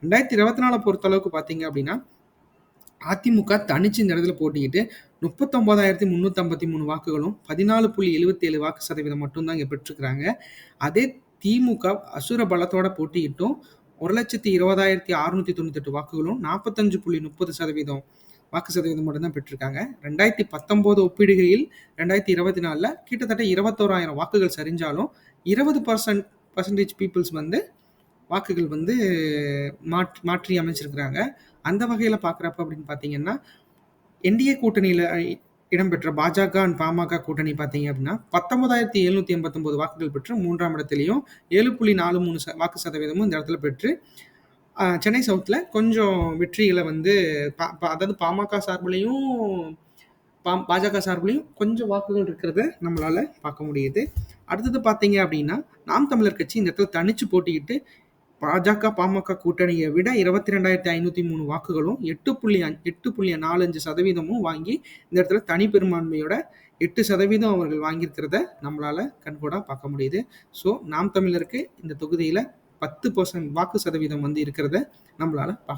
2024 பொறுத்தளவுக்கு பார்த்தீங்க அப்படின்னா, அதிமுக தனிச்சு இந்த இடத்துல போட்டியிட்டு 39,353 வாக்குகளும் 14.77 வாக்கு சதவீதம் மட்டும் தான் இங்க பெற்றிருக்கிறாங்க. அதே திமுக அசுர பலத்தோட போட்டியிட்டும் 1,20,698 வாக்குகளும் 45.30% வாக்கு சதவீதம் மட்டும் தான் பெற்றிருக்காங்க. 2019 ஒப்பிடுகையில் 2024ல கிட்டத்தட்ட 21,000 வாக்குகள் சரிஞ்சாலும் 20% பீப்பிள்ஸ் வந்து வாக்குகள் வந்து மாற்றி அமைச்சிருக்கிறாங்க. அந்த வகையில பார்க்குறப்ப அப்படின்னு பார்த்தீங்கன்னா, என்டிஏ கூட்டணியில இடம்பெற்ற பாஜக அண்ட் பாமக கூட்டணி பார்த்தீங்க அப்படின்னா 19,789 வாக்குகள் பெற்று 3ஆம் இடத்திலையும் 7.43 வாக்கு சதவீதமும் இந்த இடத்துல பெற்று சென்னை சவுத்தில் கொஞ்சம் வெற்றிகளை வந்து அதாவது பாமக சார்பிலையும் பாஜக சார்பிலையும் கொஞ்சம் வாக்குகள் இருக்கிறத நம்மளால பார்க்க முடியுது. அடுத்தது பார்த்தீங்க அப்படின்னா நாம் தமிழர் கட்சி இந்த இடத்துல தனிச்சு போட்டிக்கிட்டு பாஜக பாமக கூட்டணியை விட 22,503 வாக்குகளும் 8.45% வாங்கி இந்த இடத்துல தனி பெரும்பான்மையோட 8% அவர்கள் வாங்கியிருக்கிறத நம்மளால கண்கூடா பார்க்க முடியுது. ஸோ நாம் தமிழருக்கு இந்த தொகுதியில 10% வாக்கு சதவீதம் வந்து இருக்கிறத நம்மளால பார்க்க